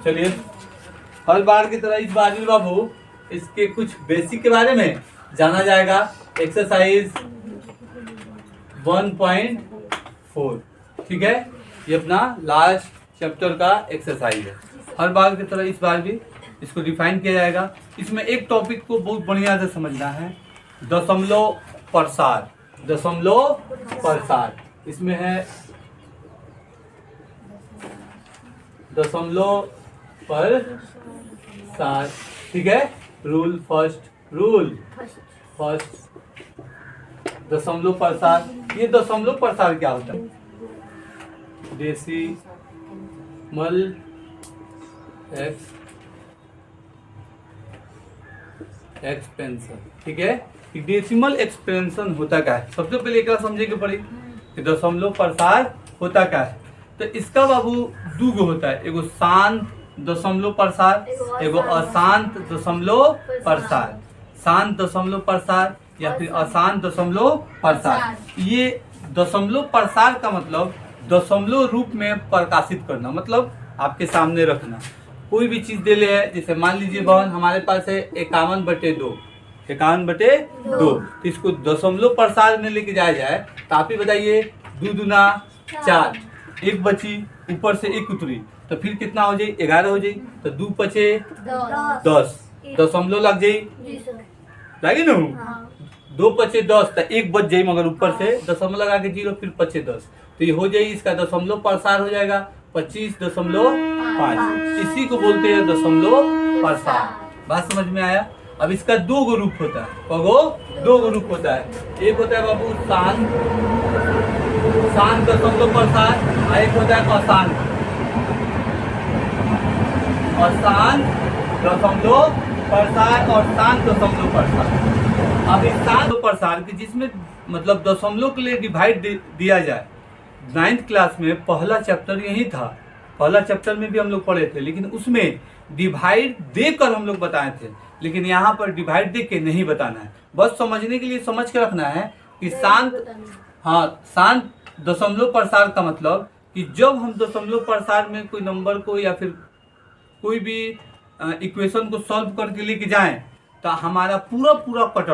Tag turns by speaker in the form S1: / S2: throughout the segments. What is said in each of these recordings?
S1: चलिए हर बार की तरह इस बार भी बाबू इसके कुछ बेसिक के बारे में जाना जाएगा। एक्सरसाइज 1.4, ठीक है, ये अपना लास्ट चैप्टर का एक्सरसाइज है। हर बार की तरह इस बार भी इसको डिफाइन किया जाएगा। इसमें एक टॉपिक को बहुत बढ़िया से समझना है, दशमलव प्रसार। दशमलव प्रसार इसमें है दशमलव प्रसार, ठीक है। रूल फर्स्ट दशमलव प्रसार। ये दशमलव प्रसार क्या होता है? डेसिमल एक्सपेंशन, ठीक है। डेसिमल एक्सपेंशन होता क्या है? सबसे पहले एक समझे के पड़ी कि दशमलव प्रसार होता क्या है। तो इसका बाबू दूगो होता है, एगो शांत दशमलव प्रसार, एगो अशांत दशमलव प्रसार। शांत दशमलव प्रसार या फिर अशांत दशमलव प्रसार। ये दशमलव प्रसार का मतलब दशमलव रूप में प्रकाशित करना, मतलब आपके सामने रखना। कोई भी चीज दे ले है, जैसे मान लीजिए बहन हमारे पास है 51/2, 51/2, तो इसको दशमलव प्रसार में लेके जाया जाए तो आप ही बताइए, 2 दूना 4, 1 बची, ऊपर से 1 उतरी, तो फिर कितना हो जाए? 11 हो जाए। तो 2 पचे 10, दशमलव लग जाये, लगे ना। 2 पचे 10, तो 1 बच जाये, मगर ऊपर से दशमलव लगा के 0, फिर पचे 10, तो ये हो जाए, इसका दशमलव प्रसार हो जाएगा 25.5। इसी को बोलते हैं दशमलव प्रसार। बात समझ में आया? अब इसका 2 रूप होता है। कगो 2 रूप होता है। एक होता है बाबू शांत दशमलव प्रसार, और एक होता है अशांत दशमलव प्रसार और शांत दशमलव प्रसार। अब इस शांत प्रसार की जिसमें मतलब दशमलव के लिए डिवाइड दिया जाए, 9th क्लास में पहला चैप्टर यही था। पहला चैप्टर में भी हम लोग पढ़े थे, लेकिन उसमें डिवाइड देकर हम लोग बताए थे, लेकिन यहाँ पर डिवाइड दे के नहीं बताना है। बस समझने के लिए समझ के रखना है कि शांत दशमलव प्रसार का मतलब कि जब हम दशमलव प्रसार में कोई नंबर को या फिर कोई भी इक्वेशन को सॉल्व करके लेके जाएं तो हमारा पूरा कट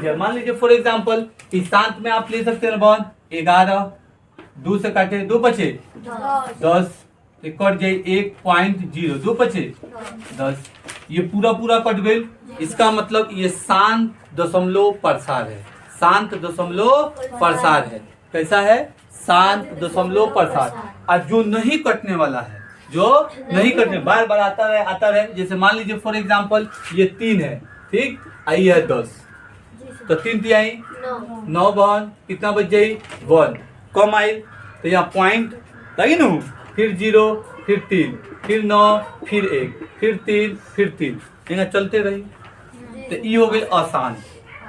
S1: जाए। मान लीजिए फॉर एग्जांपल कि शांत में आप ले सकते हैं बहन 11, 2 से काटे 2 बचे 10, कट जाए 1.0, 2 बचे 10, ये पूरा कट गई। इसका मतलब ये शांत दशमलव प्रसार है। शांत दशमलव प्रसार है। कैसा है? शांत दशमलव प्रसार। और जो नहीं कटने वाला है, बार बार आता रहे, जैसे मान लीजिए फॉर एग्जांपल ये 3 है, ठीक, आई है 10, तो 3 तिहाई 9 बहन, कितना बच जाये? 1 कम आई, तो यहाँ पॉइंट लगी ना, फिर 0, फिर 3, फिर 9, फिर 1, फिर 3, फिर 3, यहाँ चलते रही। तो ये हो गई अशांत,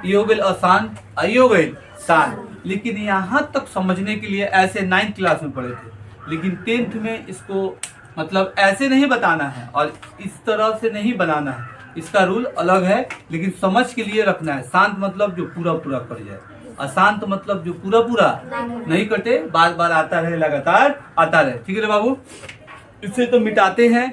S1: ये हो गई अशांत, ये हो गई शांत। लेकिन यहाँ तक समझने के लिए ऐसे 9th क्लास में पढ़े थे, लेकिन 10th में इसको मतलब ऐसे नहीं बताना है और इस तरह से नहीं बनाना है। इसका रूल अलग है, लेकिन समझ के लिए रखना है। शांत मतलब जो पूरा कट जाए, अशांत मतलब जो पूरा नहीं कटे, बार बार आता रहे, लगातार आता रहे, ठीक है बाबू। इससे तो मिटाते हैं।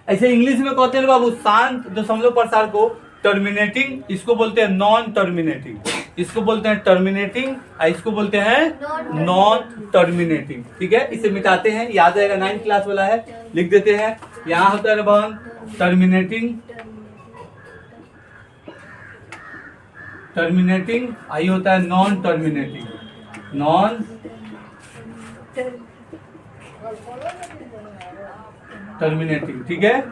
S1: ऐसे इंग्लिश में कहते हैं बाबू शांत दशमलव प्रसार को टर्मिनेटिंग, इसको बोलते हैं नॉन टर्मिनेटिंग, इसको बोलते हैं टर्मिनेटिंग, इसको बोलते हैं नॉन टर्मिनेटिंग, ठीक है। इसे मिटाते हैं, याद रहेगा, 9th क्लास वाला है, लिख देते हैं। यहाँ होता है बहन टर्मिनेटिंग, आई होता है नॉन टर्मिनेटिंग, ठीक है।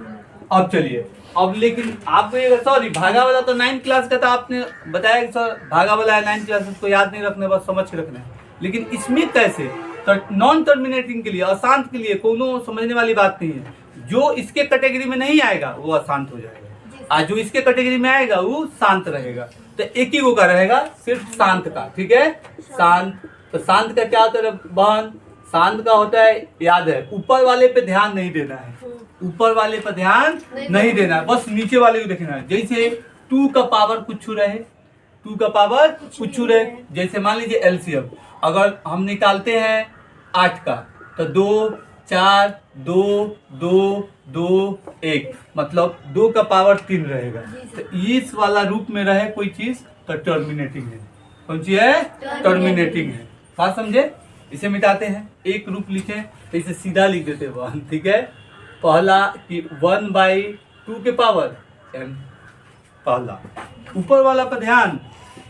S1: अब चलिए, अब लेकिन आपको ये सॉरी भागा वाला तो 9th क्लास का था, आपने बताया कि सर भागा वाला है 9th क्लास, उसको याद नहीं रखना, बस समझ के रखना है। लेकिन इसमें कैसे नॉन टर्मिनेटिंग के लिए, अशांत के लिए कोनो समझने वाली बात नहीं है। जो इसके कैटेगरी में नहीं आएगा वो अशांत हो जाएगा, और जो इसके कैटेगरी में आएगा वो शांत रहेगा। तो एक ही वो का रहेगा, सिर्फ शांत का, ठीक है। शांत, तो शांत का क्या होता है बहन? शांत का होता है, याद है, ऊपर वाले पे ध्यान नहीं देना है, ऊपर वाले पर ध्यान नहीं देना है, बस नीचे वाले को देखना है। जैसे 2 का पावर कुछ रहे, 2 का पावर कुछ रहे, जैसे मान लीजिए एलसीएम अगर हम निकालते हैं 8 का, तो 2, 4 2 2 2 1 मतलब 2 का पावर 3 रहेगा। तो इस वाला रूप में रहे कोई चीज तो टर्मिनेटिंग है। कौन सी है? टर्मिनेटिंग है। बात समझे? इसे मिटाते हैं, एक रूप लिखे तो इसे सीधा लिख देते हैं 1। ठीक है, पहला कि 1/2 के पावर n। पहला ऊपर वाला पर ध्यान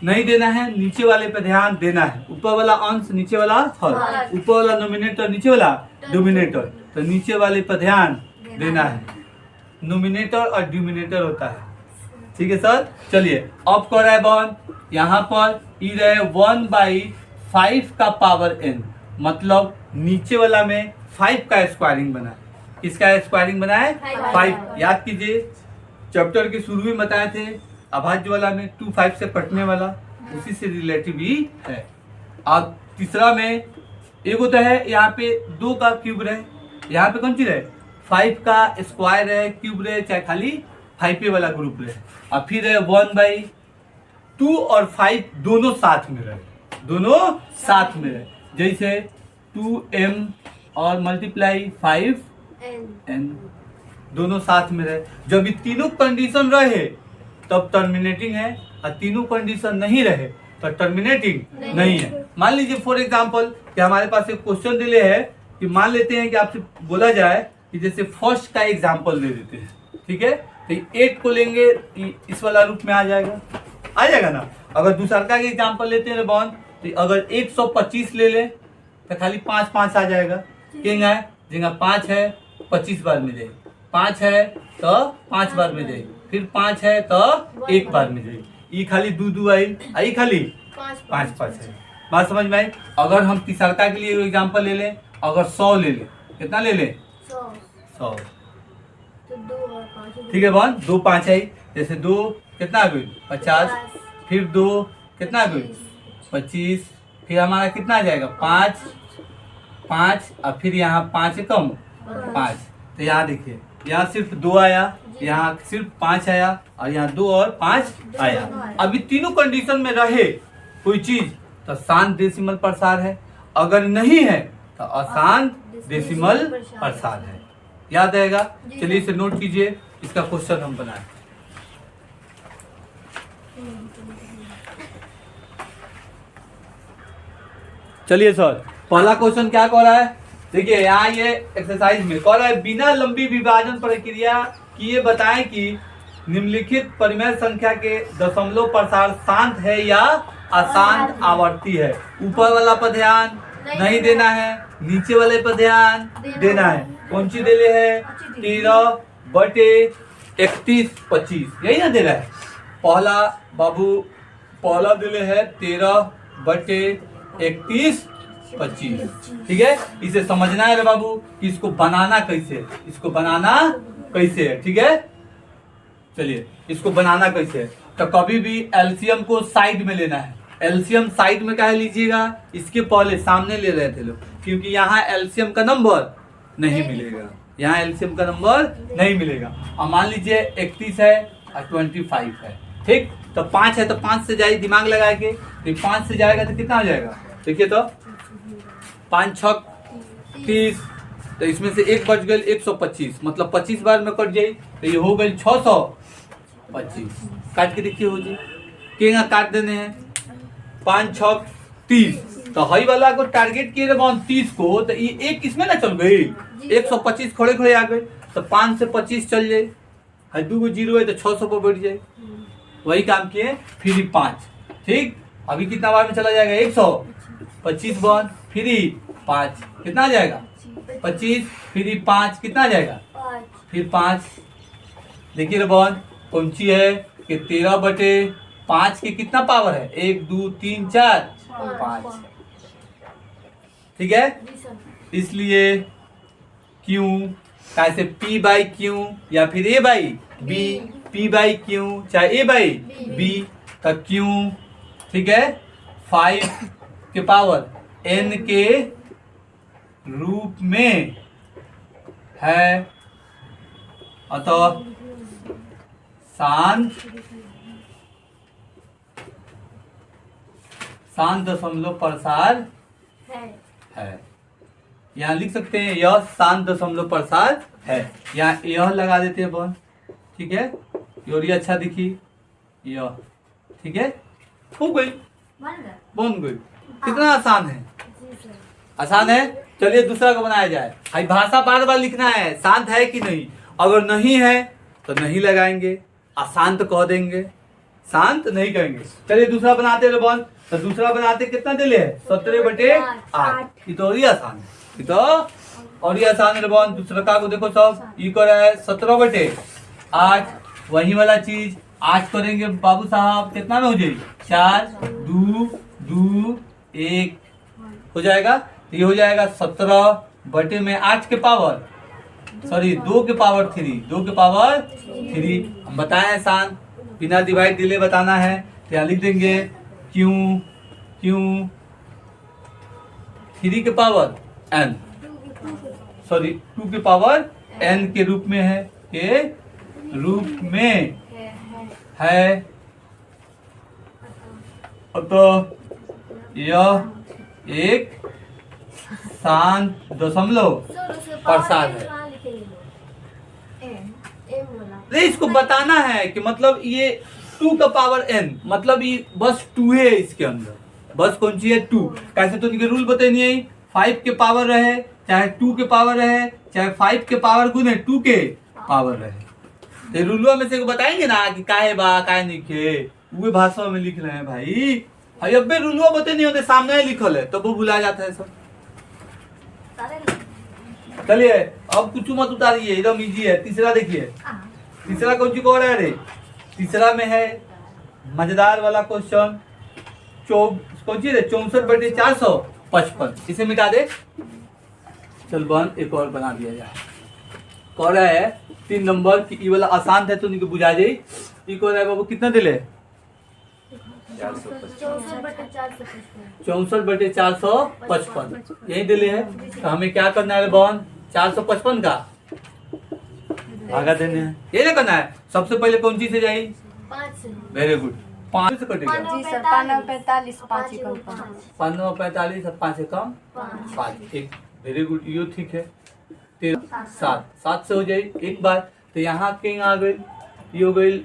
S1: नहीं देना है, नीचे वाले पे ध्यान देना है। ऊपर वाला अंश नीचे वाला हर, ऊपर वाला नोमिनेटर नीचे वाला डोमिनेटर, तो नीचे वाले पे ध्यान देना है। नोमिनेटर और डिनोमिनेटर होता है। ठीक है सर, चलिए अब कर रहा है 1, यहाँ पर ई रहे 1/5 का पावर n, मतलब नीचे वाला में 5 का स्क्वायरिंग बना है। किसका स्क्वायरिंग बना है? 5। याद कीजिए चैप्टर के शुरू में बताए थे अभाज्य वाला में 2 5 से कटने वाला, उसी से रिलेटिव ही है। अब तीसरा में एक होता है यहाँ पे 2 का क्यूब रहे, यहाँ पे कौन सी रहे? 5 का स्क्वायर है, क्यूब रहे, चाहे खाली 5 वाला ग्रुप रहे। अब फिर है 1/2 और 5 दोनों साथ में रहे, दोनों साथ में रहे। जैसे 2m और मल्टीप्लाई 5n दोनों साथ में रहे। जब ये तीनों कंडीशन रहे तब टर्मिनेटिंग है, और तीनों कंडीशन नहीं रहे तो टर्मिनेटिंग नहीं है। मान लीजिए फॉर एग्जांपल कि हमारे पास एक क्वेश्चन दिले है कि मान लेते हैं कि आपसे बोला जाए कि जैसे फर्स्ट का एग्जांपल दे देते हैं। ठीक है, तो 8 को लेंगे इस वाला रूप में आ जाएगा ना। अगर दूसरा का एग्जांपल लेते हैं बॉन, तो अगर 125 ले ले तो खाली 5 5 आ जाएगा। जिंगा 5 है 25 बार में जाएगी, 5 है तो 5 बार में जाएगी, फिर 5 है तो 1 बार में जाएगी। ये खाली 2 2 आई खाली 5 5 है। बात समझ में आई? अगर हम तीसरा के लिए एग्जांपल ले लें, अगर 100 ले ले, कितना ले ले? 100। ठीक है बॉन, 2 5 आई, जैसे 2 कितना आ गई? 50, फिर 2 कितना आ गई? 25, फिर हमारा कितना आ जाएगा? 5 5, और फिर यहाँ 5 कम 5। तो यहाँ देखिए, यहाँ सिर्फ 2 आया, यहाँ सिर्फ 5 आया, और यहाँ 2 और 5 आया। अभी तीनों कंडीशन में रहे कोई चीज तो शांत डेसिमल प्रसार है, अगर नहीं है तो अशांत डेसिमल प्रसार है। याद रहेगा? चलिए इसे नोट कीजिए, इसका क्वेश्चन हम बनाए। चलिए सर, पहला क्वेश्चन क्या कह रहा है? देखिए यहाँ ये एक्सरसाइज में कह रहा है बिना लंबी विभाजन प्रक्रिया किए बताएं कि निम्नलिखित परिमेय संख्या के दशमलव प्रसार शांत है या अशांत आवर्ती है। ऊपर वाला पर ध्यान नहीं देना है, नीचे वाले पर ध्यान देना है। कौन सी दे है? 13/31 यही ना दे रहा है। पहला बाबू पहला दिले है 13/31/25। ठीक है, इसे समझना है रे बाबू कि इसको बनाना कैसे है, इसको बनाना कैसे है। ठीक है, चलिए इसको बनाना कैसे है। तो कभी भी एलसीएम को साइड में लेना है। एलसीएम साइड में क्या लीजिएगा? इसके पहले सामने ले रहे थे लोग, क्योंकि यहाँ एलसीएम का नंबर नहीं मिलेगा, यहाँ एलसीएम का नंबर नहीं मिलेगा। और मान लीजिए 31 है और 25 है। ठीक, तो 5 है तो 5 से जाए, दिमाग लगा के, तो 5 से जाएगा तो कितना हो जाएगा? देखिए तो 5 6 30, तो इसमें से एक बच गए 125, मतलब 25 बार में कट जाए, तो ये हो गई 625। काट के देखिए हो जी, केगा काट देने हैं 5 6 30, तो हई वाला को टारगेट किए रे 30 को, तो ये एक इसमें ना चल गई 125 खड़े खड़े आ गए, तो 5 से 25 चल जाए, है 2 को 0 है तो 600 पर बैठ जाए। वही काम किए, फिर 5। ठीक, अभी कितना बार में चला जाएगा? 125 बार, फिर 5 कितना आ जाएगा? 25, फिर 5 कितना आ जाएगा? फिर 5। देखिए रे बॉन कौन सी है कि 13/5 के कितना पावर है? 1 2 3 4 5। ठीक है, इसलिए क्यू कैसे P/Q या फिर A/B, P/Q चाहे A/B, तो क्यू ठीक है 5 के पावर n के रूप में है, अतः शांत दशमलव प्रसार है। यहाँ लिख सकते हैं यह शांत दशमलव प्रसार है। यहाँ यह लगा देते हैं बहन, ठीक है, और ये अच्छा दिखी यह, ठीक है, हो गई, बन गई। कितना आसान है, आसान है। चलिए दूसरा को बनाया जाए। भाई भाषा बार बार लिखना है, शांत है कि नहीं, अगर नहीं है तो नहीं लगाएंगे, अशांत कह देंगे, शांत नहीं कहेंगे। चलिए दूसरा बनाते हैं बहन। तो दूसरा बनाते कितना दिले है 17/8। ये तो और ही आसान है, ये तो और ही आसान है बहन। दूसरा का को देखो सब, ये कर रहा है 17/8। वही वाला चीज 8 करेंगे बाबू साहब, कितना में हो जाएगी 4 2 2 1 हो जाएगा। तो ये हो जाएगा 17/8 के पावर, सॉरी 2 के पावर 3, 2 के पावर 3। हम बताए हैं आसान, बिना डिवाइड दिले बताना है। तो यहाँ लिख देंगे क्यों 3 के पावर n, सॉरी 2 के पावर n के रूप में है, के रूप में है। तो यह एक शांत दशमलव प्रसार है। नहीं, इसको बताना है कि मतलब ये 2 का पावर n, मतलब ये बस 2 है इसके अंदर, बस कौन सी है 2। कैसे तो इनके रूल बताए नहीं है, 5 के पावर रहे चाहे 2 के पावर रहे, चाहे 5 के पावर गुने 2 के पावर रहे। तो रूलों में से बताएंगे ना कि काहे बा काहे नहीं के, वो भाषा में लिख रहे हैं भाई। भाई अब रूलों बते नहीं होते, सामने लिखल है तो वो भुला जाता है सब। चलिए अब कुछ मत उतारिए, एकदम इजी है। तीसरा देखिए, तीसरा कौन सी कह रहा है रे, तीसरा में है मजेदार वाला क्वेश्चन, कौन सी है 64/455। इसे मिटा दे। चल बन एक और बना दिया जाए। कह रहा है 3 नंबर की, ये वाला आसान है तो उनको बुझा जाए। ये कह रहा है बाबू कितना दिले 64/455, यही दिले है। तो हमें क्या करना है बहन, 455 का भागा देने हैं, ये ना करना है। सबसे पहले कौन सी से जाई,
S2: 5 से।
S1: वेरी गुड, 5 से कटेगा।
S2: जी सर, 45 5 ही कम
S1: 45 और 5 से कम 5, एक वेरी गुड, यो ठीक है। 7 से हो जाए एक बार। तो यहाँ किंग आ गई, ये हो गई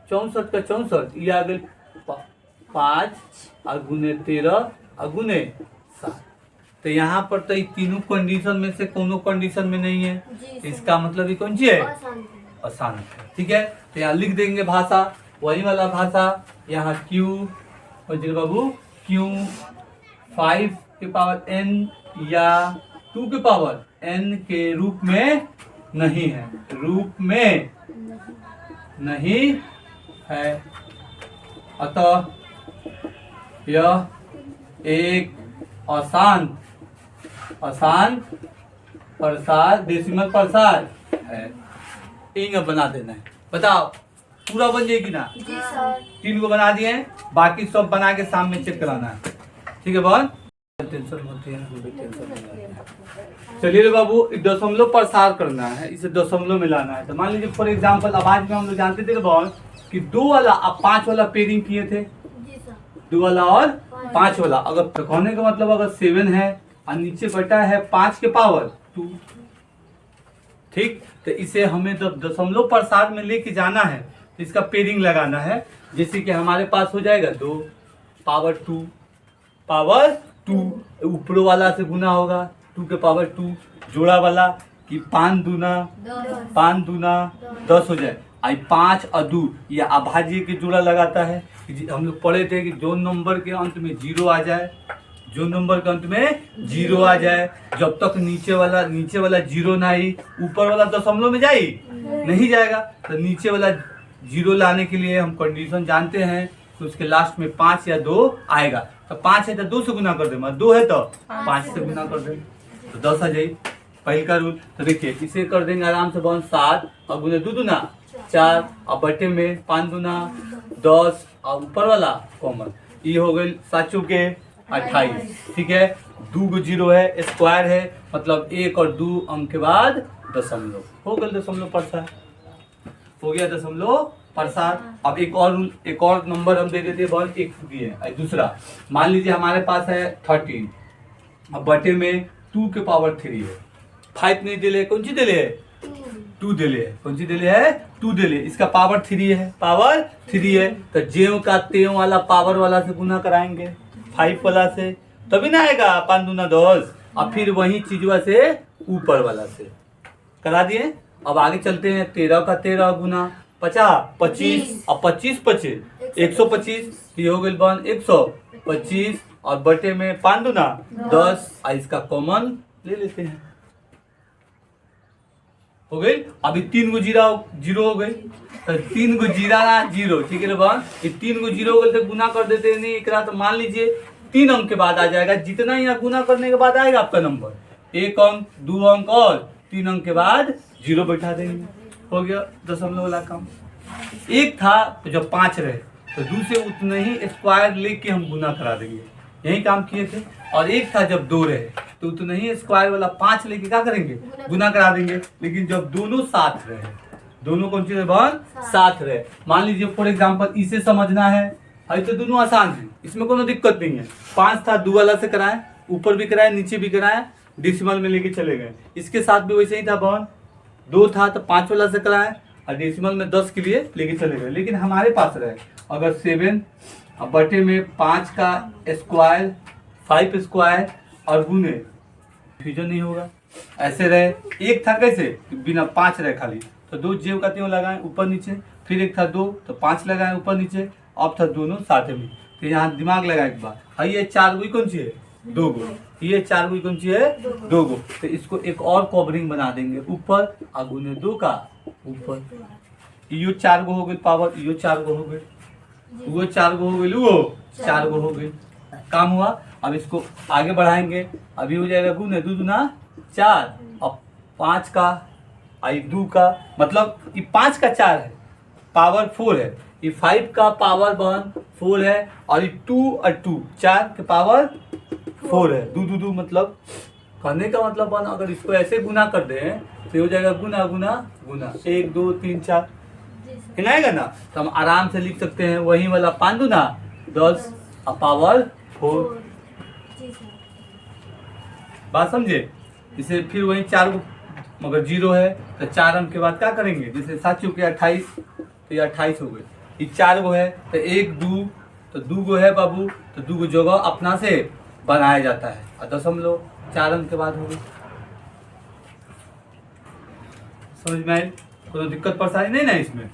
S1: 64 का 64, ये आ गई 5 और गुने 13 और गुने 7। तो यहाँ पर तो तीनों कंडीशन में से कोनो कंडीशन में नहीं है, इसका मतलब ये कौन सी है, आसान है, ठीक है। तो यहाँ लिख देंगे भाषा, वही वाला भाषा। यहाँ क्यू बाबू, क्यू 5 के पावर n या 2 के पावर n के रूप में नहीं है, रूप में नहीं है। अतः यह एक आसान प्रसार, डेसिमल प्रसार है। इंग बना देना है, बताओ पूरा बन जाएगी ना।
S2: जी सर।
S1: 3 को बना दिए, बाकी सब बना के सामने चेक कराना है, ठीक है बहन। टेंशन मत है। चलिए रे बाबू, दशमलव प्रसार करना है, इसे दशमलव में लाना है। तो मान लीजिए फॉर एग्जांपल आवाज में हम लोग जानते थे बहन कि 2 वाला और 5 वाला पेयरिंग किए थे, 2 वाला और 5 वाला। अगर कहने का मतलब अगर 7 है और नीचे बटा है 5 के पावर 2, ठीक। तो इसे हमें जब दशमलव प्रसार में लेके जाना है तो इसका पेयरिंग लगाना है। जैसे कि हमारे पास हो जाएगा 2 पावर 2, ऊपर वाला से गुना होगा 2 के पावर 2, जोड़ा वाला कि 5 दूना 10 हो जाए। आई 5 और 2 ये अभाज्य के जोड़ा लगाता है। हम लोग पढ़े थे कि जो नंबर के अंत में 0 आ जाए, जो नंबर के अंत में 0 आ जाए, जब तक नीचे वाला 0 ना आई, ऊपर वाला दशमलव में जाए नहीं जाएगा। तो नीचे वाला 0 लाने के लिए हम कंडीशन जानते हैं, तो उसके लास्ट में 5 या 2 आएगा। तो 5 है तो 2 से गुना कर दे, 2 है तो 5 से गुना कर दे, तो 10 आ जाए, पहले का रूल। तो देखिए इसे कर देंगे आराम से बन 7 और गुने 2 दूना 4 और बटे में 5 दूना 10 और ऊपर वाला कॉमन, ये हो गई 7 चौके 28, ठीक है। 2 0 है, स्क्वायर है, मतलब 1 और 2 अंक के बाद दशमलव हो गया, दशमलव प्रसार हो गया, दशमलव प्रसार। अब एक और नंबर हम दे देते हैं बहन, एक दिए दूसरा। मान लीजिए हमारे पास है 13 अब बटे में 2 के पावर 3 है। 5 नहीं दिले, कौन सी दिले है? 2 दिले है। कौन सी दिले है? 2 दिले। इसका पावर 3 है, पावर 3 है। तो ज्यों का त्यों वाला पावर वाला से गुना कराएंगे 5 वाला से, तभी ना आएगा 5 दूना 10। और फिर वही चीजवा से ऊपर वाला से करा दिए। अब आगे चलते हैं। 13 का 13 गुना 50 25 और 25 25 125, ये हो गई बन 125 और बटे में 5 दूना 10। और इसका कॉमन ले लेते हैं, हो गई। अभी 3 गो जीरो हो गई, तो 3 गो जीरा ना जीरो, ठीक है बन। ये 3 गो जीरो हो गए तो गुना कर देते हैं। नहीं एक रात मान लीजिए 3 अंक के बाद आ जाएगा, जितना ही यहाँ गुना करने के बाद आएगा आपका नंबर, 1 अंक 2 अंक और 3 अंक के बाद जीरो बैठा देंगे, हो गया दशमलव वाला काम। एक था तो जब 5 रहे तो दूसरे उतने ही स्क्वायर लेके हम गुना करा देंगे, यही काम किए थे। और एक था जब 2 रहे तो उतने ही स्क्वायर वाला 5 लेके क्या करेंगे? गुना करा देंगे। लेकिन जब दोनों साथ रहे, दोनों कौन चीज बन साथ रहे, मान लीजिए फॉर एग्जाम्पल इसे समझना है, अभी तो दोनों आसान है, इसमें कोई दिक्कत नहीं है। 5 था 2 वाला से कराए, ऊपर भी कराए नीचे भी कराए, डेसिमल में लेके चले गए। इसके साथ भी वैसे ही था बहन, 2 था तो 5 वाला से कराए और डेसिमल में 10 के लिए लेके चले गए। लेकिन हमारे पास रहे अगर 7 और बटे में 5 का स्क्वायर 5 स्क्वायर और गुने, फ्यूजन नहीं होगा। ऐसे रहे, एक था कैसे बिना 5 रहे खाली, तो 2 जेब का त्यों लगाए ऊपर नीचे, फिर एक था 2 तो 5 लगाए ऊपर नीचे, अब था दोनों साथ में। तो यहाँ दिमाग लगाए एक बार, हाँ ये 4 गो कौन सी है? 2 गो, ये 4 गो कौन सी है? 2 गो। तो इसको एक और कवरिंग बना देंगे ऊपर और गुने 2 का ऊपर, यो 4 गो हो गई पावर, यो 4 गो हो गई, वो 4 गो हो गई, वो 4 गो हो गई, काम हुआ। अब इसको आगे बढ़ाएंगे, अभी हो जाएगा गुने 2 दूना 4 और 5 का आई 2 का, मतलब ये 5 का 4 है पावर 4 है, ये 5 का पावर 4 है और ये 2 और 2 4 के पावर 4 है। 2 2 2 मतलब करने का मतलब बन, अगर इसको ऐसे गुना कर दें तो हो जाएगा गुना गुना गुना 1 2 3 4, हिलाएगा ना, तो हम आराम से लिख सकते हैं वही वाला 5 दूना 10 और पावर 4। बात समझे? इसे फिर वही 4 गो, मगर 0 है तो 4 अंक के बाद क्या करेंगे? जैसे 7 चुके 28 तो ये 28 हो गए। ये 4 गो है तो 1 2 तो 2 गो है बाबू, तो 2 गो जगह अपना से बनाया जाता है और दशमलव 4 अंक के बाद हो गए। समझ में आई? कोई दिक्कत परेशानी नहीं ना इसमें।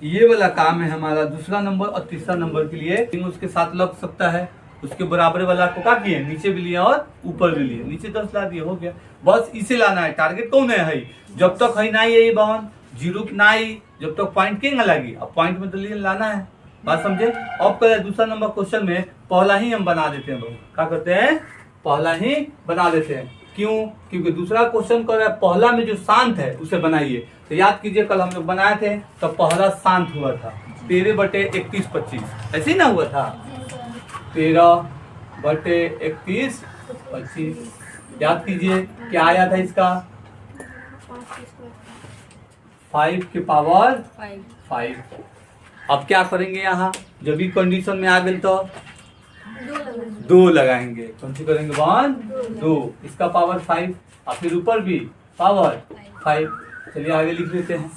S1: ये वाला काम है हमारा दूसरा नंबर और तीसरा नंबर के लिए, उसके साथ लग सकता है। उसके बराबर वाला को क्या किए? नीचे भी लिया और ऊपर भी लिए, नीचे 10 ला दिए, हो गया। बस इसे लाना है, टारगेट कौन है? जब तक है ना ये बहन जीरो ना आई, जब तक पॉइंट के लगी, अब पॉइंट में तो लिए लाना है। बात समझे? अब करें दूसरा नंबर क्वेश्चन में पहला ही हम बना देते हैं बहू, क्या करते हैं? पहला ही बना देते हैं। क्यों? क्योंकि दूसरा क्वेश्चन कर रहा है पहला में जो शांत है उसे बनाइए। तो याद कीजिए कल हम लोग बनाए थे तो पहला शांत हुआ था 13 बटे 31 25, ऐसे ही ना हुआ था? 13 बटे 31 25, याद कीजिए क्या आया था इसका? 5 के पावर 5। अब क्या करेंगे यहाँ? जब भी कंडीशन में आ गए तो 2 लगाएंगे। कौन सी करेंगे बहन? 2, इसका पावर 5 और फिर ऊपर भी पावर 5। चलिए आगे लिख लेते हैं।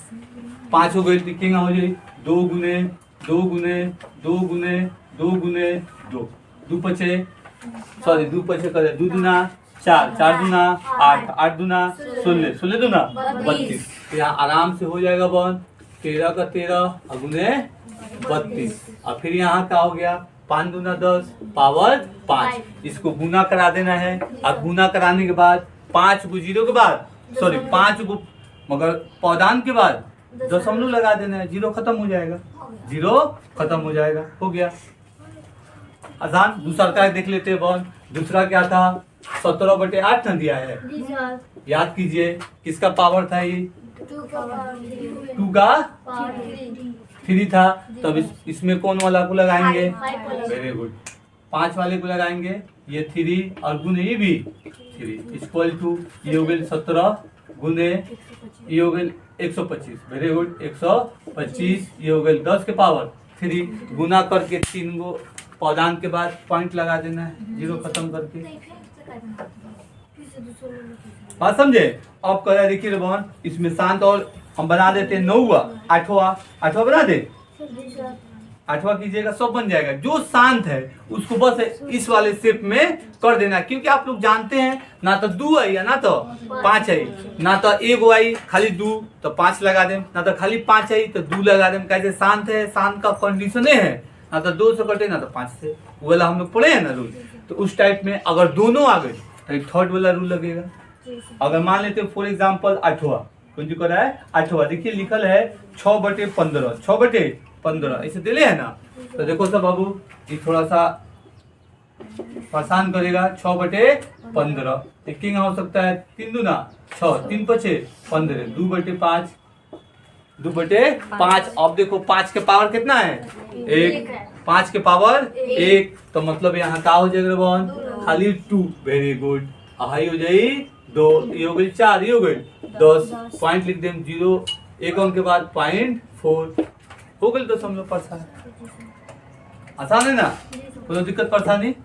S1: 5 हो गई, लिखेंगे हो जाए 2 गुने 2 गुने 2 गुने 2 गुने 2, 2 पचे सॉरी 2 पचे करे 2 दूना 4 4 दूना 8 8 दूना 16 16 दूना 32। तो यहाँ आराम से हो जाएगा बहन 13 का 13 और गुने 32। और फिर यहाँ क्या हो गया? 5 दूना 10 पावर 5। इसको गुना करा देना है और गुना कराने के बाद 5 गो जीरो के बाद सॉरी 5 गो मगर पौधान के बाद दशमलव लगा देना है, जीरो खत्म हो जाएगा, जीरो खत्म हो जाएगा, हो गया आसान। दूसरा का देख लेते हैं बहन। दूसरा क्या था? 17 बटे 8 न दिया है, याद कीजिए किसका पावर था? ये 2 का 3 था। तब इसमें कौन वाला को लगाएंगे? वेरी गुड, 5 वाले को लगाएंगे। ये 3 और गुने ये भी 3 इक्वल टू ये हो गए 17 गुने ये हो गए 125। वेरी गुड, 125 ये हो गए 10 के पावर 3। गुना करके 3 गो पौधान के बाद पॉइंट लगा देना है, जीरो खत्म करके। बात समझे। अब कर रहा है देखिए बहन, इसमें शांत और हम बना देते हैं 9 हुआ, 8वां बना दे, 8वां कीजिएगा, सब बन जाएगा। जो शांत है उसको बस इस वाले शेप में कर देना, क्योंकि आप लोग जानते हैं ना तो 2 आई या ना तो 5 आई, ना तो 1 आई खाली 2 तो 5 लगा दें, ना तो खाली 5 आई तो 2 लगा दें। कैसे शांत है, शांत का कंडीशन है ना तो 2 से कटे ना तो 5 से, वो वाला हम लोग पढ़े हैं ना रूल। तो उस टाइप में अगर दोनों आ गए तो एक थर्ड वाला रूल लगेगा। अगर मान लेते हैं फॉर एग्जाम्पल 8वां, कौन सी है 8वां, देखिए लिखल है 6/15, 6/15 ऐसे दिले है ना। तो देखो सब बाबू, ये थोड़ा सा आसान करेगा। 6/15 किंग हो सकता है 3 दूना 6, 3 पचे 15, 2/5, 2/5। अब देखो 5 के पावर कितना है 1, 5 के पावर 1, तो मतलब यहाँ का हो जाएगा बहन खाली 2। Very good. हाई हो जाए 2, ये हो गई 4, ये हो गई 10, पॉइंट लिख दें 0, 1 अंक के बाद 0.4 हो गई। 10 हम लोग परेशान, आसान है ना, कोई दिक्कत परेशानी।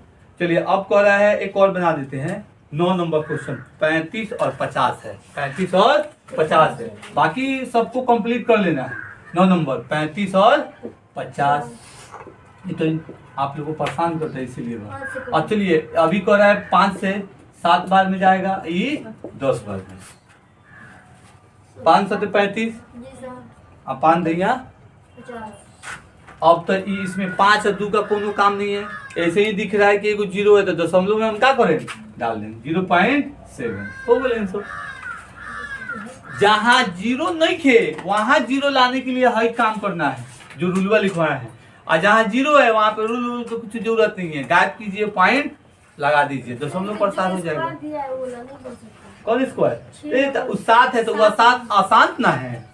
S1: चलिए अब कह रहा है एक और बना देते हैं 9 नंबर क्वेश्चन। 35 और 50 है, 35 और 50 है, बाकी सबको कंप्लीट कर लेना है। 9 नंबर 35 और 50, ये तो आप लोगों को परेशान करता है इसीलिए। अब चलिए अभी कह रहा है 5 से 7 बार में जाएगा, ये 10 बार में। 5 7 35, अब 5 दैया। अब तो इसमें 5 और 2 का कोनो काम नहीं है, ऐसे ही दिख रहा है कि एगो 0 है तो दशमलव में हम क्या करें डाल देंगे 0.7 हो गए आंसर। जहां 0 नहीं थे वहां 0 लाने के लिए हर काम करना है जो रूलवा लिखवाया है, और जहां 0 है वहां पे रूल की कुछ जरूरत नहीं है, गायब कीजिए पॉइंट लगा दीजिए, दशमलव पर 7 हो जाएगा। कौन स्क्वायर उस 7 है तो वह 7 अशांत ना है,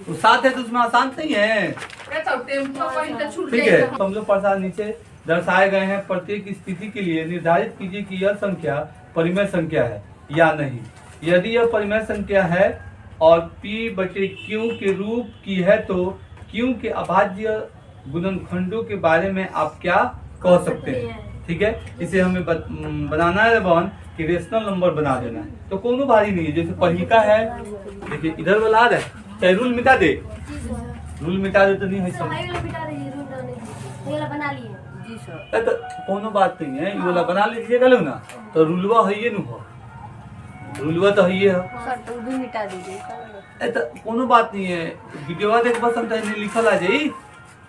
S1: उस 7 है तो उसमें अशांत नहीं है, ठीक है। तो हम लोग प्रसाद नीचे दर्शाए गए हैं प्रत्येक स्थिति के लिए निर्धारित कीजिए कि यह संख्या परिमेय संख्या है या नहीं। यदि यह परिमेय संख्या है और p/q के रूप की है तो q के अभाज्य गुणनखंडों के बारे में आप क्या कह सकते हैं, ठीक है। इसे हमें बनाना है बहन कि रेशनल नंबर बना देना है, तो कोनो भारी नहीं है। जैसे पहिका है, देखिए इधर वाला आ रहा है, चाहे रूल मिटा दे, रूल मिटा दे तो नहीं है सब, तो कोनो बात नहीं है, ये वाला बना लीजिएगा लो ना, तो रूलवा है ये नु हो, रूलवा तो है ये है
S2: सर, तो भी मिटा दीजिए।
S1: तो कोनो बात नहीं है, वीडियो देख बस हम तो लिखल आ जाई,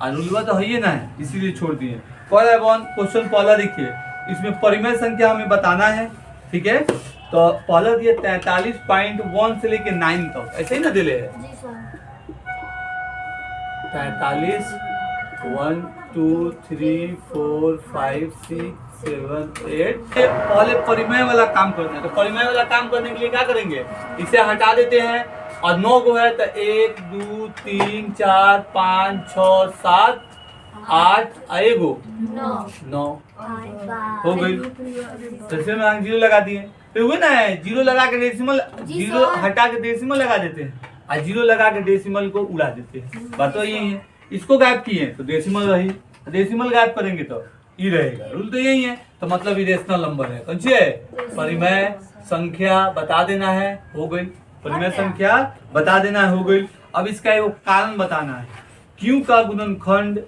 S1: और रूलवा तो है ये ना है, इसीलिए छोड़ दिए। क्वेश्चन पहला देखिए, इसमें परिमेय संख्या हमें बताना है, ठीक है। तो पहला दिए 43.1 से लेके 9 तक, ऐसे ही ना दिले है 43, 1 2 3 4 5 6 7 8। पहले परिमेय वाला काम करते हैं, तो परिमेय वाला काम करने के लिए क्या करेंगे, इसे हटा देते हैं, और 9 को है तो 1 2 3 4 5 6 7 8 आएगो 9 हो गई। जैसे में 0 लगा दिए, फिर हुए ना 0 लगा के डेसिमल, 0 हटा के डेसिमल लगा देते हैं, और 0 लगा के डेसिमल को उड़ा देते हैं। बात तो यही है, इसको गायब किए तो डेसिमल रही, डेसिमल गायब करेंगे तो ये रहेगा, रूल तो यही है। तो मतलब ये रेशनल नंबर है, कौन सी है परिमेय संख्या बता देना है, हो गई परिमेय संख्या बता देना है, हो गई। अब इसका एक कारण बताना है, q का गुणनखंड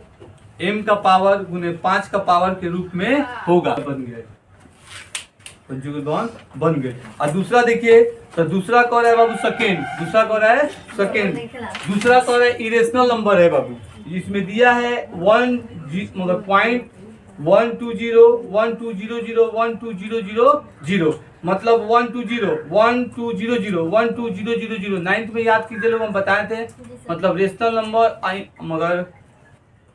S1: m का पावर गुने 5 का पावर के रूप में होगा, बन गया बन गए। और दूसरा देखिए, तो दूसरा कह रहा है बाबू सेकेंड, दूसरा कह रहा है सेकेंड, दूसरा कह रहा है इरेशनल नंबर है बाबू, इसमें दिया है 1 मतलब पॉइंट 1 2 0 1 2 0 0 1 2 0 0 0, मतलब 1 2 0 1 2 0 0 1 2 0 0 0। 9th में याद कीजिए लोग, हम बताए थे, मतलब रेशनल नंबर मगर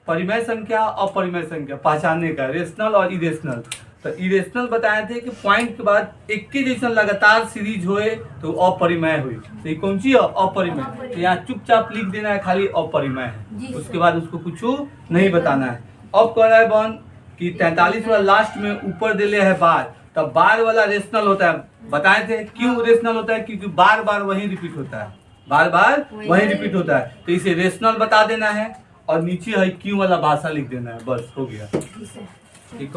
S1: परिमेय संख्या और परिमेय संख्या पहचानने का, रेशनल और इरेशनल। तो इरेशनल बताए थे कि पॉइंट के बाद एक के जैसा लगातार सीरीज होए तो अपरिमेय हुई, तो ये कौन सी है अपरिमेय, तो यहाँ चुपचाप लिख देना है खाली अपरिमेय है, उसके बाद उसको कुछ नहीं बताना है। अब कह रहा है बहन कि 43 वाला लास्ट में ऊपर दिले है बार, तब बार वाला रेशनल होता है, बताए थे क्यों रेशनल होता है, क्योंकि बार बार वही रिपीट होता है, बार बार वही रिपीट होता है, तो इसे रेशनल बता देना है, और नीचे है क्यों वाला भाषा लिख देना है, बस हो गया, ठीक है।